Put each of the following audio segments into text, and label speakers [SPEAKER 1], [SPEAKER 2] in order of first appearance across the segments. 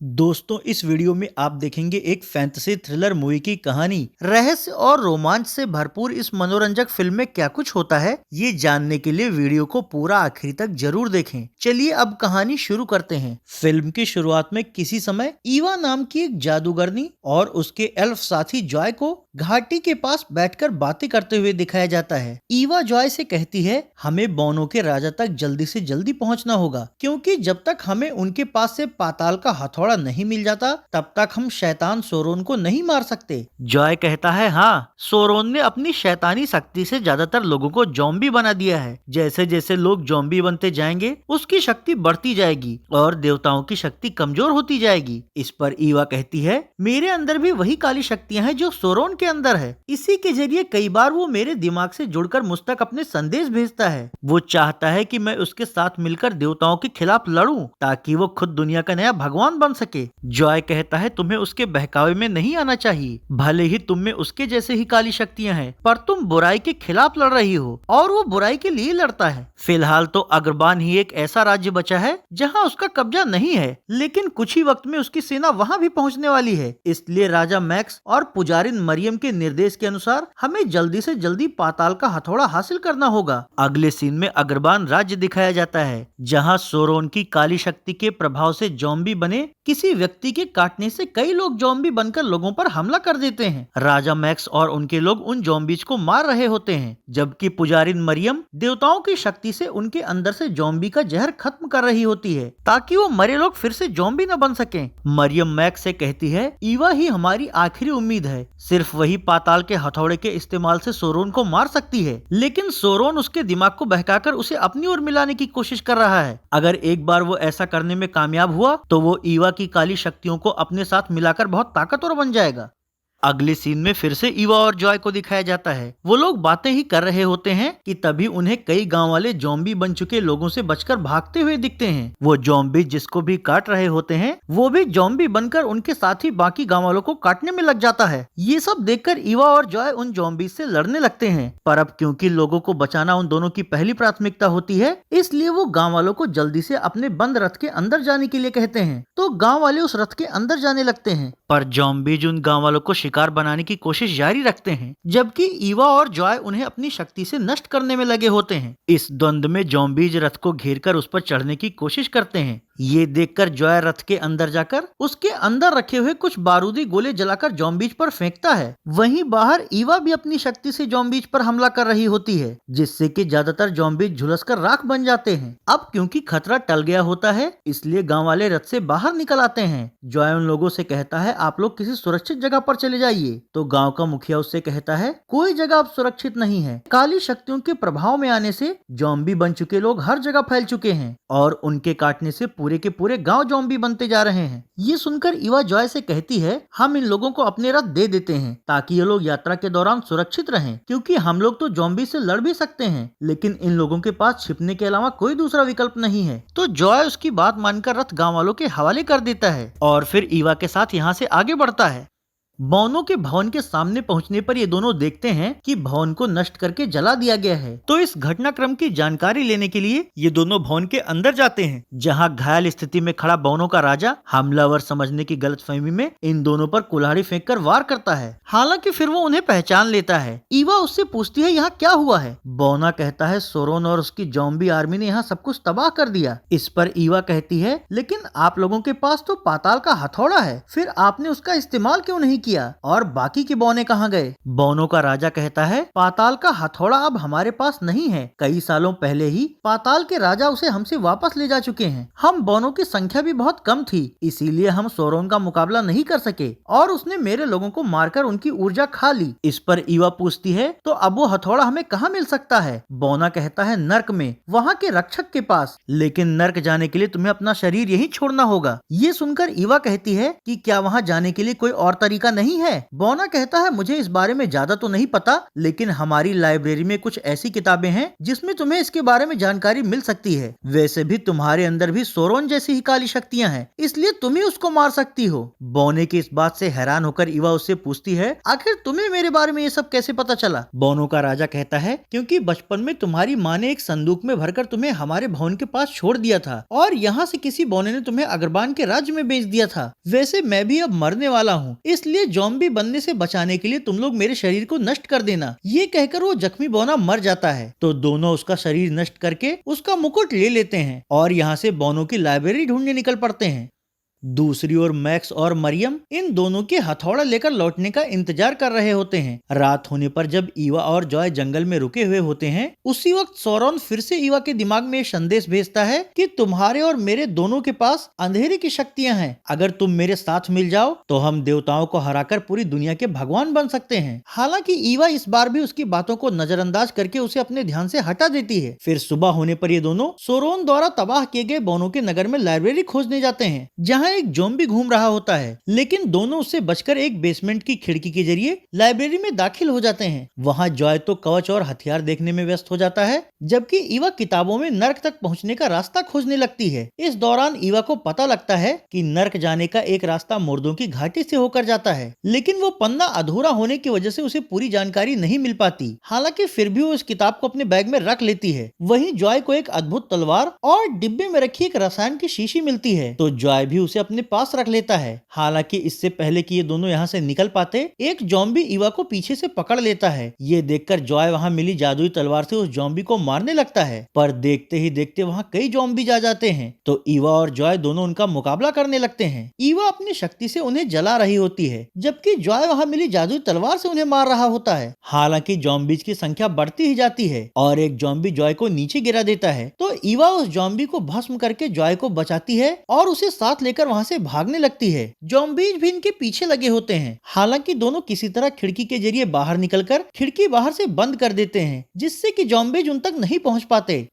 [SPEAKER 1] दोस्तों, इस वीडियो में आप देखेंगे एक फैंटेसी थ्रिलर मूवी की कहानी। रहस्य और रोमांच से भरपूर इस मनोरंजक फिल्म में क्या कुछ होता है, ये जानने के लिए वीडियो को पूरा आखिरी तक जरूर देखें। चलिए अब कहानी शुरू करते हैं। फिल्म की शुरुआत में किसी समय ईवा नाम की एक जादूगरनी और उसके एल्फ साथी जॉय को घाटी के पास बैठकर बातें करते हुए दिखाया जाता है। ईवा जॉय से कहती है, हमें बौनों के राजा तक जल्दी से जल्दी पहुंचना होगा, क्योंकि जब तक हमें उनके पास से पाताल का हथौड़ा नहीं मिल जाता तब तक हम शैतान सोरोन को नहीं मार सकते। जॉय कहता है, हाँ, सोरोन ने अपनी शैतानी शक्ति से ज्यादातर लोगों को जॉम्बी बना दिया है। जैसे जैसे लोग जॉम्बी बनते जाएंगे उसकी शक्ति बढ़ती जाएगी और देवताओं की शक्ति कमजोर होती जाएगी। इस पर ईवा कहती है, मेरे अंदर भी वही काली शक्तियां हैं जो सोरोन के अंदर है। इसी के जरिए कई बार वो मेरे दिमाग से जुड़कर मुझ तक अपने संदेश भेजता है। वो चाहता है कि मैं उसके साथ मिलकर देवताओं के खिलाफ लड़ूं ताकि वो खुद दुनिया का नया भगवान बन सके। जॉय कहता है, तुम्हें उसके बहकावे में नहीं आना चाहिए। भले ही तुम में उसके जैसे ही काली शक्तियां हैं, पर तुम बुराई के खिलाफ लड़ रही हो और वो बुराई के लिए लड़ता है। फिलहाल तो अग्रबान ही एक ऐसा राज्य बचा है जहां उसका कब्जा नहीं है, लेकिन कुछ ही वक्त में उसकी सेना वहां भी पहुंचने वाली है। इसलिए राजा मैक्स और पुजारिन मरियम के निर्देश के अनुसार हमें जल्दी से जल्दी पाताल का हथौड़ा हासिल करना होगा। अगले सीन में अग्रबान राज्य दिखाया जाता है, जहां सोरोन की काली शक्ति के प्रभाव से जॉम्बी बने किसी व्यक्ति के काटने से कई लोग जॉम्बी बनकर लोगों पर हमला कर देते हैं। राजा मैक्स और उनके लोग उन जॉम्बीज को मार रहे होते हैं, जबकि पुजारिन मरियम देवताओं की शक्ति से उनके अंदर से जॉम्बी का जहर खत्म कर रही होती है ताकि वो मरे लोग फिर से जॉम्बी न बन सकें। मरियम मैक्स से कहती है, ईवा ही हमारी आखिरी उम्मीद है। सिर्फ वही पाताल के हथौड़े के इस्तेमाल से सोरोन को मार सकती है, लेकिन सोरोन उसके दिमाग को बहकाकर उसे अपनी ओर मिलाने की कोशिश कर रहा है। अगर एक बार वो ऐसा करने में कामयाब हुआ तो वो ईवा की काली शक्तियों को अपने साथ मिलाकर बहुत ताकतवर बन जाएगा। अगले सीन में फिर से ईवा और जॉय को दिखाया जाता है। वो लोग बातें ही कर रहे होते हैं कि तभी उन्हें कई गांव वाले जॉम्बी बन चुके लोगों से बचकर भागते हुए दिखते हैं। वो जॉम्बी जिसको भी काट रहे होते हैं वो भी जॉम्बी बनकर उनके साथ ही बाकी गांव वालों को काटने में लग जाता है। ये सब देखकर ईवा और जॉय उन जॉम्बी से लड़ने लगते हैं, पर अब क्योंकि लोगों को बचाना उन दोनों की पहली प्राथमिकता होती है, इसलिए वो गाँव वालों को जल्दी से अपने बंद रथ के अंदर जाने के लिए कहते हैं। तो गाँव वाले उस रथ के अंदर जाने लगते हैं, पर जॉम्बी उन गाँव वालों को शिकार बनाने की कोशिश जारी रखते हैं, जबकि ईवा और जॉय उन्हें अपनी शक्ति से नष्ट करने में लगे होते हैं। इस द्वंद में जॉम्बीज रथ को घेरकर उस पर चढ़ने की कोशिश करते हैं। ये देखकर जॉय रथ के अंदर जाकर उसके अंदर रखे हुए कुछ बारूदी गोले जलाकर जॉम्बीज पर फेंकता है। वहीं बाहर ईवा भी अपनी शक्ति से जॉम्बीज पर हमला कर रही होती है, जिससे कि ज्यादातर जॉम्बीज झुलसकर राख बन जाते हैं। अब क्योंकि खतरा टल गया होता है, इसलिए गांव वाले रथ से बाहर निकल आते हैं। जॉय उन लोगों से कहता है, आप लोग किसी सुरक्षित जगह पर चले जाइए। तो गांव का मुखिया उससे कहता है, कोई जगह अब सुरक्षित नहीं है। काली शक्तियों के प्रभाव में आने से जॉम्बी बन चुके लोग हर जगह फैल चुके हैं और उनके काटने से पूरे के पूरे गांव जॉम्बी बनते जा रहे हैं। ये सुनकर ईवा जॉय से कहती है, हम इन लोगों को अपने रथ दे देते हैं ताकि ये लोग यात्रा के दौरान सुरक्षित रहें, क्योंकि हम लोग तो जॉम्बी से लड़ भी सकते हैं, लेकिन इन लोगों के पास छिपने के अलावा कोई दूसरा विकल्प नहीं है। तो जॉय उसकी बात मानकर रथ गांव वालों के हवाले कर देता है और फिर ईवा के साथ यहाँ से आगे बढ़ता है। बौनों के भवन के सामने पहुंचने पर ये दोनों देखते हैं कि भवन को नष्ट करके जला दिया गया है। तो इस घटनाक्रम की जानकारी लेने के लिए ये दोनों भवन के अंदर जाते हैं, जहां घायल स्थिति में खड़ा बौनों का राजा हमलावर समझने की गलतफहमी में इन दोनों पर कुल्हाड़ी फेंककर वार करता है। हालांकि फिर वो उन्हें पहचान लेता है। ईवा उससे पूछती है, यहाँ क्या हुआ है? बौना कहता है, सोरोन और उसकी जॉम्बी आर्मी ने यहाँ सब कुछ तबाह कर दिया। इस पर ईवा कहती है, लेकिन आप लोगों के पास तो पाताल का हथौड़ा है, फिर आपने उसका इस्तेमाल क्यों नहीं किया और बाकी के बौने कहाँ गए? बौनों का राजा कहता है, पाताल का हथौड़ा अब हमारे पास नहीं है। कई सालों पहले ही पाताल के राजा उसे हमसे वापस ले जा चुके हैं। हम बौनों की संख्या भी बहुत कम थी, इसीलिए हम सोरोन का मुकाबला नहीं कर सके और उसने मेरे लोगों को मारकर उनकी ऊर्जा खा ली। इस पर ईवा पूछती है, तो अब वो हथौड़ा हमें कहाँ मिल सकता है? बौना कहता है, नर्क में, वहाँ के रक्षक के पास। लेकिन नर्क जाने के लिए तुम्हें अपना शरीर यहीं छोड़ना होगा। ये सुनकर ईवा कहती है कि क्या वहाँ जाने के लिए कोई और तरीका नहीं है? बोना कहता है, मुझे इस बारे में ज्यादा तो नहीं पता, लेकिन हमारी लाइब्रेरी में कुछ ऐसी किताबें हैं जिसमें तुम्हें इसके बारे में जानकारी मिल सकती है। वैसे भी तुम्हारे अंदर भी सोरोन जैसी ही काली शक्तियाँ हैं, इसलिए तुम ही उसको मार सकती हो। बोने की इस बात से हैरान होकर ईवा उससे पूछती है, आखिर तुम्हें मेरे बारे में ये सब कैसे पता चला? बोनो का राजा कहता है, क्योंकि बचपन में तुम्हारी माँ ने एक संदूक में भरकर तुम्हें हमारे भवन के पास छोड़ दिया था और यहाँ से किसी बौने ने तुम्हें अगरबान के राज्य में बेच दिया था। वैसे मैं भी अब मरने वाला हूँ, इसलिए ज़ॉम्बी बनने से बचाने के लिए तुम लोग मेरे शरीर को नष्ट कर देना। ये कहकर वो जख्मी बोना मर जाता है। तो दोनों उसका शरीर नष्ट करके उसका मुकुट ले लेते हैं और यहाँ से बोनो की लाइब्रेरी ढूंढने निकल पड़ते हैं। दूसरी ओर मैक्स और मरियम इन दोनों के हथौड़ा लेकर लौटने का इंतजार कर रहे होते हैं। रात होने पर जब ईवा और जॉय जंगल में रुके हुए होते हैं, उसी वक्त सोरोन फिर से ईवा के दिमाग में एक संदेश भेजता है कि तुम्हारे और मेरे दोनों के पास अंधेरे की शक्तियां हैं। अगर तुम मेरे साथ मिल जाओ तो हम देवताओं को हराकर पूरी दुनिया के भगवान बन सकते हैं। हालांकि ईवा इस बार भी उसकी बातों को नजरअंदाज करके उसे अपने ध्यान से हटा देती है। फिर सुबह होने पर ये दोनों सोरोन द्वारा तबाह किए गए बोनो के नगर में लाइब्रेरी खोजने जाते हैं, जहाँ एक ज़ॉम्बी घूम रहा होता है, लेकिन दोनों उससे बचकर एक बेसमेंट की खिड़की के जरिए लाइब्रेरी में दाखिल हो जाते हैं। वहाँ जॉय तो कवच और हथियार देखने में व्यस्त हो जाता है, जबकि ईवा किताबों में नर्क तक पहुँचने का रास्ता खोजने लगती है। इस दौरान ईवा को पता लगता है कि नर्क जाने का एक रास्ता मुर्दों की घाटी से होकर जाता है, लेकिन वो पन्ना अधूरा होने की वजह से उसे पूरी जानकारी नहीं मिल पाती। हालांकि फिर भी वो इस किताब को अपने बैग में रख लेती है। वहीं जॉय को एक अद्भुत तलवार और डिब्बे में रखी एक रसायन की शीशी मिलती है, तो जॉय भी उसे अपने पास रख लेता है। हालांकि इससे पहले कि ये दोनों यहाँ से निकल पाते, एक ज़ॉम्बी ईवा को पीछे से पकड़ लेता है। ये देखकर जॉय वहाँ मिली जादुई तलवार से उस ज़ॉम्बी को मारने लगता है, पर देखते ही देखते वहाँ कई ज़ॉम्बी आ जाते हैं, तो ईवा और जॉय दोनों उनका मुकाबला करने लगते हैं। ईवा अपनी शक्ति से उन्हें जला रही होती है, जबकि जॉय वहाँ मिली जादुई तलवार से उन्हें मार रहा होता है। हालांकि ज़ॉम्बीज की संख्या बढ़ती ही जाती है और एक ज़ॉम्बी जॉय को नीचे गिरा देता है, तो ईवा उस ज़ॉम्बी को भस्म करके जॉय को बचाती है और उसे साथ लेकर वहाँ से भागने लगती है। ज़ॉम्बीज भी इनके पीछे लगे होते हैं। हालांकि दोनों किसी तरह खिड़की के जरिए बाहर निकलकर खिड़की बाहर से बंद कर देते हैं, जिससे कि ज़ॉम्बीज उन तक नहीं पहुंच पाते।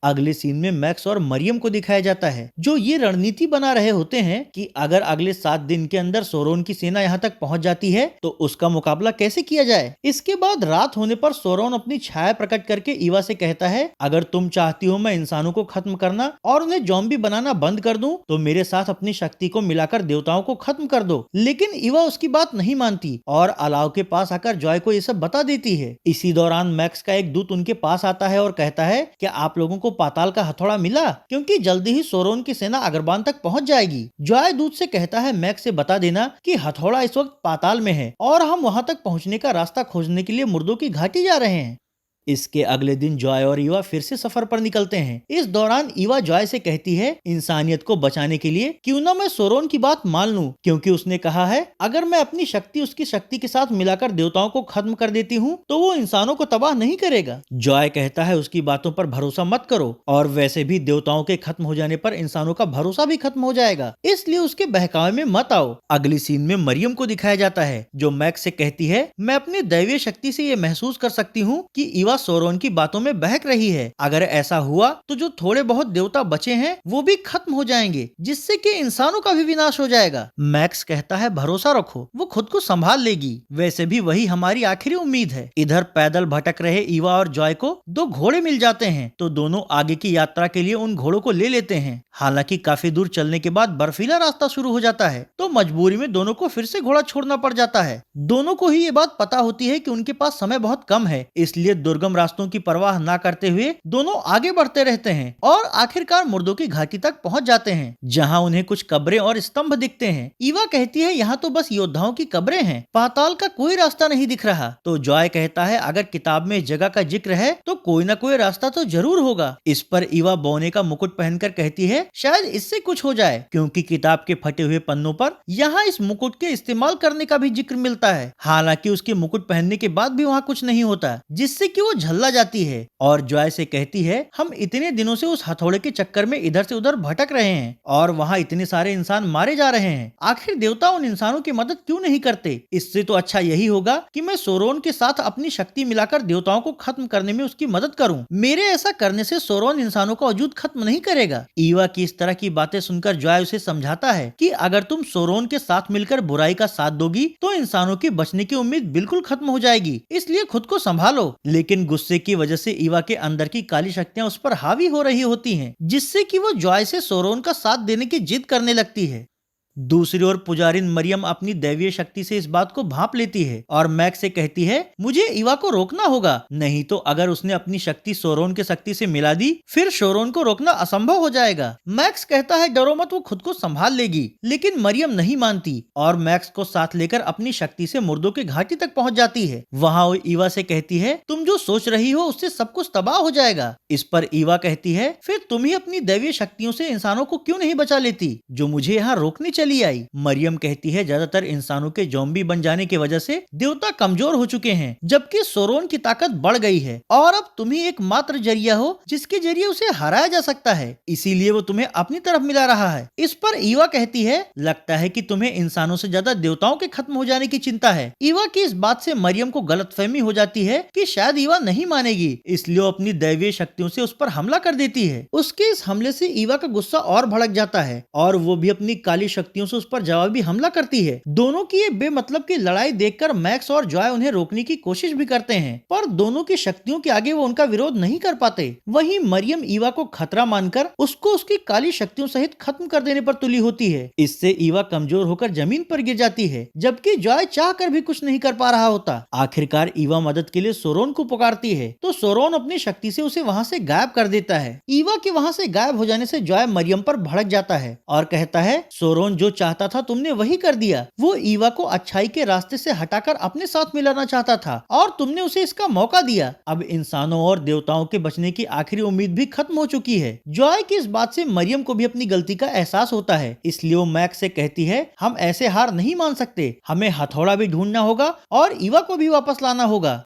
[SPEAKER 1] अगले सीन में मैक्स और मरियम को दिखाया जाता है, जो ये रणनीति बना रहे होते हैं कि अगर अगले 7 दिन के अंदर सोरोन की सेना यहाँ तक पहुँच जाती है तो उसका मुकाबला कैसे किया जाए। इसके बाद रात होने पर सोरोन अपनी छाया प्रकट करके ईवा से कहता है, अगर तुम चाहती हो मैं इंसानों को खत्म करना और उन्हें ज़ॉम्बी बनाना बंद कर दूं, तो मेरे साथ अपनी शक्ति को मिलाकर देवताओं को खत्म कर दो। लेकिन ईवा उसकी बात नहीं मानती और अलाव के पास आकर जॉय को ये सब बता देती है। इसी दौरान मैक्स का एक दूत उनके पास आता है और कहता है, क्या आप लोगों को पाताल का हथौड़ा मिला? क्योंकि जल्दी ही सोरोन की सेना अगरबान तक पहुंच जाएगी। जॉय दूत से कहता है, मैक्स से बता देना कि हथौड़ा इस वक्त पाताल में है और हम वहां तक पहुंचने का रास्ता खोजने के लिए मुर्दों की घाटी जा रहे हैं। इसके अगले दिन जॉय और ईवा फिर से सफर पर निकलते हैं। इस दौरान ईवा जॉय से कहती है, इंसानियत को बचाने के लिए क्यों ना मैं सोरोन की बात मान लूं, क्योंकि उसने कहा है अगर मैं अपनी शक्ति उसकी शक्ति के साथ मिलाकर देवताओं को खत्म कर देती हूं तो वो इंसानों को तबाह नहीं करेगा। जॉय कहता है, उसकी बातों पर भरोसा मत करो, और वैसे भी देवताओं के खत्म हो जाने पर इंसानों का भरोसा भी खत्म हो जाएगा, इसलिए उसके बहकावे में मत आओ। अगली सीन में मरियम को दिखाया जाता है, जो मैक्स से कहती है, मैं अपनी दैवीय शक्ति से ये महसूस कर सकती हूँ कि ईवा सोरोन की बातों में बहक रही है। अगर ऐसा हुआ तो जो थोड़े बहुत देवता बचे हैं वो भी खत्म हो जाएंगे, जिससे कि इंसानों का भी विनाश हो जाएगा। मैक्स कहता है, भरोसा रखो, वो खुद को संभाल लेगी, वैसे भी वही हमारी आखिरी उम्मीद है। इधर पैदल भटक रहे ईवा और जॉय को 2 घोड़े मिल जाते हैं, तो दोनों आगे की यात्रा के लिए उन घोड़ों को ले लेते हैं। हालांकि काफी दूर चलने के बाद बर्फीला रास्ता शुरू हो जाता है, तो मजबूरी में दोनों को फिर से घोड़ा छोड़ना पड़ जाता है। दोनों को ही ये बात पता होती है कि उनके पास समय बहुत कम है, इसलिए दुर्गम रास्तों की परवाह ना करते हुए दोनों आगे बढ़ते रहते हैं और आखिरकार मुर्दों की घाटी तक पहुंच जाते हैं, जहां उन्हें कुछ कब्रें और स्तंभ दिखते हैं। ईवा कहती है, यहाँ तो बस योद्धाओं की कब्रें हैं, पाताल का कोई रास्ता नहीं दिख रहा। तो जॉय कहता है, अगर किताब में इस जगह का जिक्र है तो कोई ना कोई रास्ता तो जरूर होगा। इस पर ईवा बौने का मुकुट पहनकर कहती है, शायद इससे कुछ हो जाए, क्योंकि किताब के फटे हुए पन्नों पर यहाँ इस मुकुट के इस्तेमाल करने का भी जिक्र मिलता है। हालांकि उसके मुकुट पहनने के बाद भी वहाँ कुछ नहीं होता, जिससे कि वो वो झल्ला जाती है और जॉय से कहती है हम इतने दिनों से उस हथौड़े के चक्कर में इधर से उधर भटक रहे हैं और वहाँ इतने सारे इंसान मारे जा रहे हैं। आखिर देवता उन इंसानों की मदद क्यों नहीं करते? इससे तो अच्छा यही होगा कि मैं सोरोन के साथ अपनी शक्ति मिलाकर देवताओं को खत्म करने में उसकी मदद करूं। मेरे ऐसा करने से सोरोन इंसानों का वजूद खत्म नहीं करेगा। ईवा की इस तरह की बातें सुनकर जॉय उसे समझाता है कि अगर तुम सोरोन के साथ मिलकर बुराई का साथ दोगी तो इंसानों की बचने की उम्मीद बिल्कुल खत्म हो जाएगी, इसलिए खुद को संभालो। लेकिन गुस्से की वजह से ईवा के अंदर की काली शक्तियां उस पर हावी हो रही होती हैं, जिससे कि वो जॉय से सोरोन का साथ देने की जिद करने लगती है। दूसरी ओर पुजारिन मरियम अपनी दैवीय शक्ति से इस बात को भांप लेती है और मैक्स से कहती है मुझे ईवा को रोकना होगा, नहीं तो अगर उसने अपनी शक्ति सोरोन के शक्ति से मिला दी फिर सोरोन को रोकना असंभव हो जाएगा। मैक्स कहता है डरो मत, वो खुद को संभाल लेगी, लेकिन मरियम नहीं मानती और मैक्स को साथ लेकर अपनी शक्ति से मुर्दों के घाटी तक पहुंच जाती है। वहाँ वो ईवा से कहती है तुम जो सोच रही हो उससे सब कुछ तबाह हो जाएगा। इस पर ईवा कहती है फिर तुम ही अपनी दैवीय शक्तियों से इंसानों को क्यों नहीं बचा लेती जो मुझे यहाँ रोकने चली आई। मरियम कहती है ज्यादातर इंसानों के ज़ॉम्बी बन जाने की वजह से देवता कमजोर हो चुके हैं, जबकि सोरोन की ताकत बढ़ गई है और अब तुम ही एकमात्र जरिया हो जिसके जरिए उसे हराया जा सकता है, इसीलिए वो तुम्हें अपनी तरफ मिला रहा है। इस पर ईवा कहती है लगता है कि तुम्हें इंसानों से ज्यादा देवताओं के खत्म हो जाने की चिंता है। ईवा की इस बात से मरियम को गलतफहमी हो जाती है कि शायद ईवा नहीं मानेगी, इसलिए वो अपनी दैवीय शक्तियों से उस पर हमला कर देती है। उसके इस हमले से ईवा का गुस्सा और भड़क जाता है और वो भी अपनी काली शक्तियों से उस पर जवाबी हमला करती है। दोनों की ये बेमतलब की लड़ाई देखकर मैक्स और जॉय उन्हें रोकने की कोशिश भी करते हैं, पर दोनों की शक्तियों के आगे वो उनका विरोध नहीं कर पाते। वहीं मरियम ईवा को खतरा मानकर उसको उसकी काली शक्तियों सहित खत्म कर देने पर तुली होती है। इससे ईवा कमजोर होकर जमीन पर गिर जाती है, जबकि जॉय चाहकर भी कुछ नहीं कर पा रहा होता। आखिरकार ईवा मदद के लिए सोरोन को पुकारती है तो सोरोन अपनी शक्ति से उसे वहाँ से गायब कर देता है। ईवा के वहाँ से गायब हो जाने से जॉय मरियम पर भड़क जाता है और कहता है सोरोन जो चाहता था तुमने वही कर दिया। वो ईवा को अच्छाई के रास्ते से हटाकर अपने साथ मिलाना चाहता था और तुमने उसे इसका मौका दिया। अब इंसानों और देवताओं के बचने की आखिरी उम्मीद भी खत्म हो चुकी है। जॉय की इस बात से मरियम को भी अपनी गलती का एहसास होता है, इसलिए वो मैक्स से कहती है हम ऐसे हार नहीं मान सकते, हमें हथौड़ा भी ढूंढना होगा और ईवा को भी वापस लाना होगा।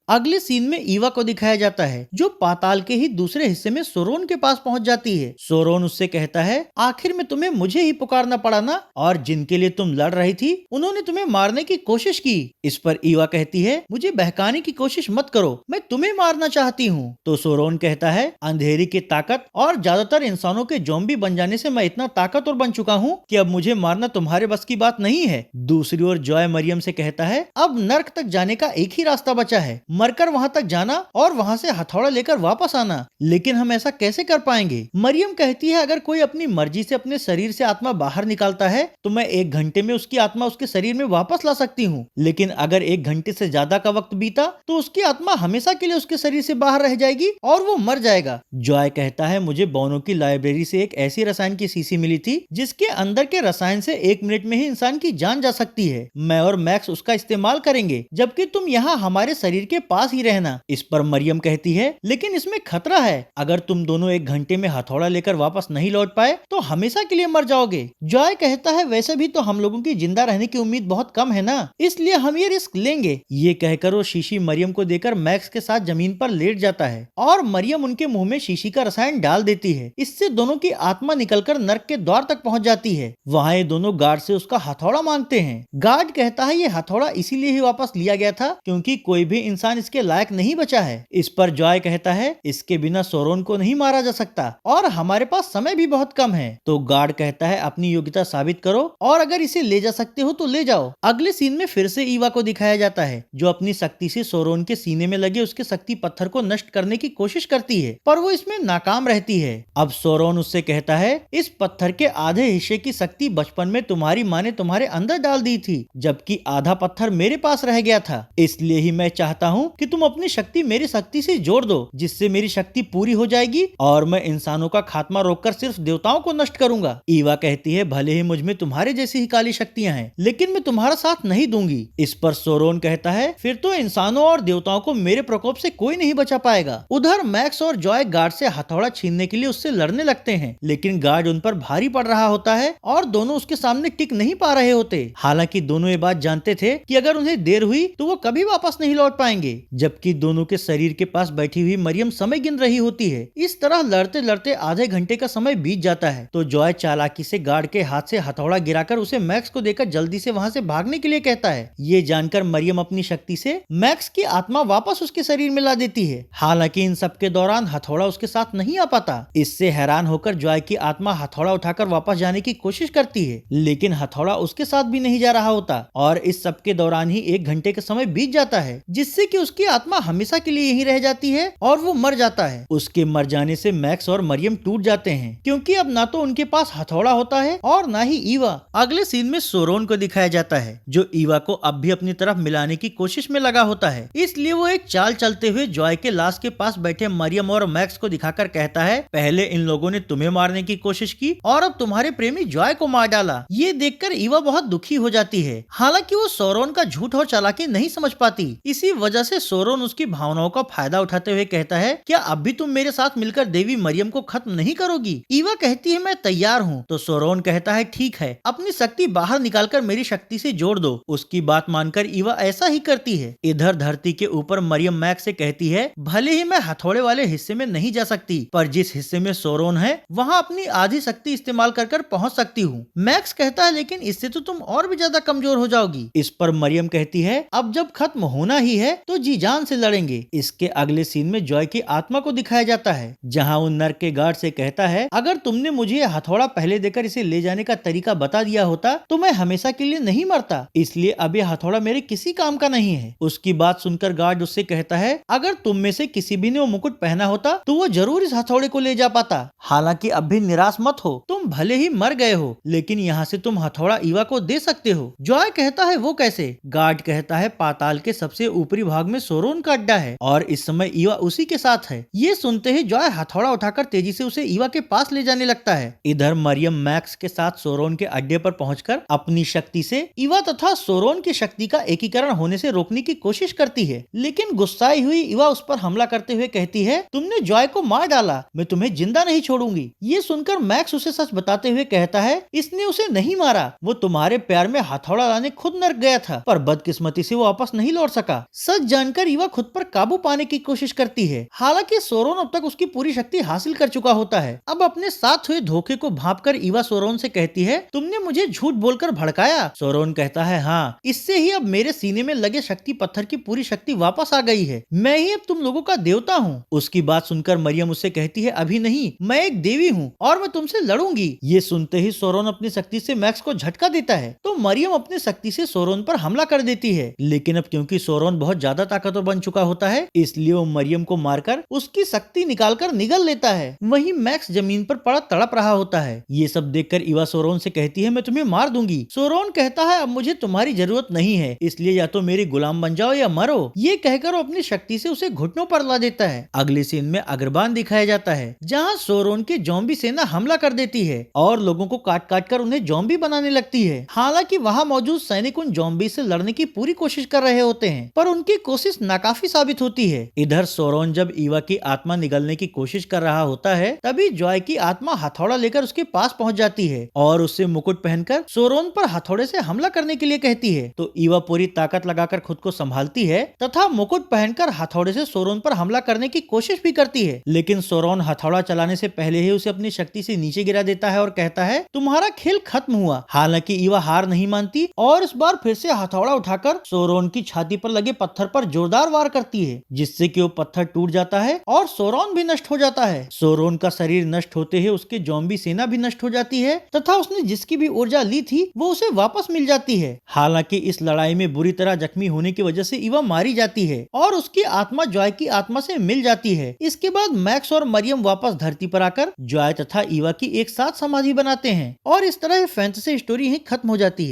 [SPEAKER 1] अगले सीन में ईवा को दिखाया जाता है जो पाताल के ही दूसरे हिस्से में सोरोन के पास पहुंच जाती है। सोरोन उससे कहता है आखिर में तुम्हें मुझे ही पुकारना पड़ा ना, और जिनके लिए तुम लड़ रही थी उन्होंने तुम्हें मारने की कोशिश की। इस पर ईवा कहती है मुझे बहकाने की कोशिश मत करो, मैं तुम्हें मारना चाहती हूँ। तो सोरोन कहता है अंधेरी की ताकत और ज्यादातर इंसानों के ज़ॉम्बी बन जाने से मैं इतना ताकतवर बन चुका हूँ कि अब मुझे मारना तुम्हारे बस की बात नहीं है। दूसरी ओर जॉय मरियम से कहता है अब नर्क तक जाने का एक ही रास्ता बचा है, मरकर वहां तक जाना और वहां से हथौड़ा लेकर वापस आना, लेकिन हम ऐसा कैसे कर पाएंगे? मरियम कहती है अगर कोई अपनी मर्जी से अपने शरीर से आत्मा बाहर निकालता है तो मैं 1 घंटे में उसकी आत्मा उसके शरीर में वापस ला सकती हूँ, लेकिन अगर 1 घंटे से ज्यादा का वक्त बीता तो उसकी आत्मा हमेशा के लिए उसके शरीर से बाहर रह जाएगी और वो मर जाएगा। जॉय कहता है मुझे बोनो की लाइब्रेरी से एक ऐसी रसायन की शीशी मिली थी जिसके अंदर के रसायन से 1 मिनट में ही इंसान की जान जा सकती है। मैं और मैक्स उसका इस्तेमाल करेंगे, जबकि तुम यहाँ हमारे शरीर के पास ही रहना। इस पर मरियम कहती है लेकिन इसमें खतरा है, अगर तुम दोनों 1 घंटे में हथौड़ा लेकर वापस नहीं लौट पाए तो हमेशा के लिए मर जाओगे। जॉय कहता है वैसे भी तो हम लोगों की जिंदा रहने की उम्मीद बहुत कम है ना, इसलिए हम ये रिस्क लेंगे। ये कहकर वो शीशी मरियम को देकर मैक्स के साथ जमीन पर लेट जाता है और मरियम उनके मुंह में शीशी का रसायन डाल देती है। इससे दोनों की आत्मा निकलकर नर्क के द्वार तक पहुंच जाती है। वहाँ ये दोनों गार्ड से उसका हथौड़ा मांगते हैं। गार्ड कहता है ये हथौड़ा इसीलिए ही वापस लिया गया था क्योंकि कोई भी इंसान इसके लायक नहीं बचा है। इस पर जॉय कहता है इसके बिना सोरोन को नहीं मारा जा सकता और हमारे पास समय भी बहुत कम है। तो गार्ड कहता है अपनी योग्यता साबित करो और अगर इसे ले जा सकते हो तो ले जाओ। अगले सीन में फिर से ईवा को दिखाया जाता है जो अपनी शक्ति से सोरोन के सीने में लगे उसके शक्ति पत्थर को नष्ट करने की कोशिश करती है, पर वो इसमें नाकाम रहती है। अब सोरोन उससे कहता है इस पत्थर के आधे हिस्से की शक्ति बचपन में तुम्हारी माँ ने तुम्हारे अंदर डाल दी थी, जबकि आधा पत्थर मेरे पास रह गया था। इसलिए ही मैं चाहता हूँ कि तुम अपनी शक्ति मेरी शक्ति से जोड़ दो, जिससे मेरी शक्ति पूरी हो जाएगी और मैं इंसानों का खात्मा रोककर सिर्फ देवताओं को नष्ट करूंगा। ईवा कहती है भले ही मुझ में तुम्हारे जैसी ही काली शक्तियां हैं, लेकिन मैं तुम्हारा साथ नहीं दूंगी। इस पर सोरोन कहता है फिर तो इंसानों और देवताओं को मेरे प्रकोप से कोई नहीं बचा पाएगा। उधर मैक्स और जॉय गार्ड से हथौड़ा छीनने के लिए उससे लड़ने लगते हैं, लेकिन गार्ड उन पर भारी पड़ रहा होता है और दोनों उसके सामने टिक नहीं पा रहे होते। हालांकि दोनों ये बात जानते थे कि अगर उन्हें देर हुई तो वो कभी वापस नहीं लौट पाएंगे। जाएंगे, जबकि दोनों के शरीर के पास बैठी हुई मरियम समय गिन रही होती है। इस तरह लड़ते लड़ते आधे घंटे का समय बीत जाता है तो जॉय चालाकी से गार्ड के हाथ से हथौड़ा गिराकर उसे मैक्स को देकर जल्दी से वहाँ से भागने के लिए कहता है। ये जानकर मरियम अपनी शक्ति से मैक्स की आत्मा वापस उसके शरीर में ला देती है। हालांकि इन सब के दौरान हथौड़ा उसके साथ नहीं आ पाता। इससे हैरान होकर जॉय की आत्मा हथौड़ा उठाकर वापस जाने की कोशिश करती है, लेकिन हथौड़ा उसके साथ भी नहीं जा रहा होता और इस सब के दौरान ही 1 घंटे का समय बीत जाता है, जिससे कि उसकी आत्मा हमेशा के लिए यहीं रह जाती है और वो मर जाता है। उसके मर जाने से मैक्स और मरियम टूट जाते हैं, क्योंकि अब ना तो उनके पास हथौड़ा होता है और ना ही ईवा। अगले सीन में सोरोन को दिखाया जाता है, जो ईवा को अब भी अपनी तरफ मिलाने की कोशिश में लगा होता है। इसलिए वो एक चाल चलते हुए जॉय के लाश के पास बैठे मरियम और मैक्स को दिखाकर कहता है, पहले इन लोगों ने तुम्हें मारने की कोशिश की और अब तुम्हारे प्रेमी जॉय को मार डाला। ये देखकर ईवा बहुत दुखी हो जाती है। हालांकि वो सोरोन का झूठ और चालाकी नहीं समझ पाती। इसी वजह से सोरोन उसकी भावनाओं का फायदा उठाते हुए कहता है, क्या अब भी तुम मेरे साथ मिलकर देवी मरियम को खत्म नहीं करोगी? ईवा कहती है, मैं तैयार हूँ। तो सोरोन कहता है, ठीक है, अपनी शक्ति बाहर निकालकर मेरी शक्ति से जोड़ दो। उसकी बात मानकर ईवा ऐसा ही करती है। इधर धरती के ऊपर मरियम मैक्स से कहती है, भले ही मैं हथौड़े वाले हिस्से में नहीं जा सकती, पर जिस हिस्से में सोरोन है वहाँ अपनी आधी शक्ति इस्तेमाल कर पहुँच सकती हूँ। मैक्स कहता है, लेकिन इससे तो तुम और भी ज्यादा कमजोर हो जाओगी। इस पर मरियम कहती है, अब जब खत्म होना ही है तो जी जान से लड़ेंगे। इसके अगले सीन में जॉय की आत्मा को दिखाया जाता है, जहाँ वो नर्क के गार्ड से कहता है, अगर तुमने मुझे यह हथौड़ा पहले देकर इसे ले जाने का तरीका बता दिया होता तो मैं हमेशा के लिए नहीं मरता। इसलिए अब यह हथौड़ा मेरे किसी काम का नहीं है। उसकी बात सुनकर गार्ड उससे कहता है, अगर तुम में से किसी भी ने वो मुकुट पहना होता तो वो जरूर इस हथौड़े को ले जा पाता। हालांकि अब भी निराश मत हो, तुम भले ही मर गए हो, लेकिन यहाँ से तुम हथौड़ा ईवा को दे सकते हो। जॉय कहता है, वो कैसे? गार्ड कहता है, पाताल के सबसे ऊपरी भाग में सोरोन का अड्डा है और इस समय ईवा उसी के साथ है। ये सुनते ही जॉय हथौड़ा उठाकर तेजी से उसे ईवा के पास ले जाने लगता है। इधर मरियम मैक्स के साथ सोरोन के अड्डे पर पहुंचकर अपनी शक्ति से ईवा तथा सोरोन की शक्ति का एकीकरण होने से रोकने की कोशिश करती है, लेकिन गुस्साई हुई ईवा उस पर हमला करते हुए कहती है, तुमने जॉय को मार डाला, मैं तुम्हें जिंदा नहीं छोड़ूंगी। ये सुनकर मैक्स उसे सच बताते हुए कहता है, इसने उसे नहीं मारा, वो तुम्हारे प्यार में हथौड़ा लाने खुद नर्क गया था, पर बदकिस्मती से वो वापस नहीं लौट सका। सच जानकर ईवा खुद पर काबू पाने की कोशिश करती है। हालांकि सोरोन अब तक उसकी पूरी शक्ति हासिल कर चुका होता है। अब अपने साथ हुए धोखे को भांपकर ईवा सोरोन से कहती है, तुमने मुझे झूठ बोलकर भड़काया। सोरोन कहता है, हाँ, इससे ही अब मेरे सीने में लगे शक्ति पत्थर की पूरी शक्ति वापस आ गई है। मैं ही अब तुम लोगों का देवता हूँ। उसकी बात सुनकर मरियम उससे कहती है, अभी नहीं, मैं एक देवी हूँ और मैं तुमसे लड़ूंगी। ये सुनते ही सोरोन अपनी शक्ति से मैक्स को झटका देता है तो मरियम अपनी शक्ति से सोरोन पर हमला कर देती है। लेकिन अब क्योंकि सोरोन बहुत ज्यादा ताकतवर बन चुका होता है, इसलिए वो मरियम को मारकर उसकी शक्ति निकालकर निगल लेता है। वहीं मैक्स जमीन पर पड़ा तड़प रहा होता है। ये सब देखकर ईवा सोरोन से कहती है, मैं तुम्हें मार दूंगी। सोरोन कहता है, अब मुझे तुम्हारी जरूरत नहीं है, इसलिए या तो मेरी गुलाम बन जाओ या मरो। ये कहकर वो अपनी शक्ति से उसे घुटनों पर ला देता है। अगले सीन में अग्रबान दिखाया जाता है, जहाँ सोरोन की ज़ॉम्बी सेना हमला कर देती है और लोगों को काट काट कर उन्हें ज़ॉम्बी बनाने लगती है। हालांकि वहाँ मौजूद सैनिक उन ज़ॉम्बी से लड़ने की पूरी कोशिश कर रहे होते हैं, पर उनकी कोशिश नाकाफी साबित होती है। इधर सोरोन जब ईवा की आत्मा निगलने की कोशिश कर रहा होता है, तभी जॉय की आत्मा हथौड़ा लेकर उसके पास पहुंच जाती है और उससे मुकुट पहनकर सोरोन पर हथौड़े से हमला करने के लिए कहती है। तो ईवा पूरी ताकत लगाकर खुद को संभालती है तथा मुकुट पहनकर हथौड़े से सोरोन पर हमला करने की कोशिश भी करती है, लेकिन सोरोन हथौड़ा चलाने से पहले ही उसे अपनी शक्ति से नीचे गिरा देता है और कहता है, तुम्हारा खेल खत्म हुआ। हालांकि ईवा हार नहीं मानती और इस बार फिर से हथौड़ा उठाकर सोरोन की छाती पर लगे पत्थर पर जोरदार वार करती है, जिससे कि वो पत्थर टूट जाता है और सोरोन भी नष्ट हो जाता है। सोरोन का शरीर नष्ट होते ही उसकी ज़ॉम्बी सेना भी नष्ट हो जाती है तथा उसने जिसकी भी ऊर्जा ली थी वो उसे वापस मिल जाती है। हालांकि इस लड़ाई में बुरी तरह जख्मी होने की वजह से ईवा मारी जाती है और उसकी आत्मा जॉय की आत्मा से मिल जाती है। इसके बाद मैक्स और मरियम वापस धरती पर आकर जॉय तथा ईवा की एक साथ समाधि बनाते हैं और इस तरह फैंटेसी स्टोरी ही खत्म हो जाती है।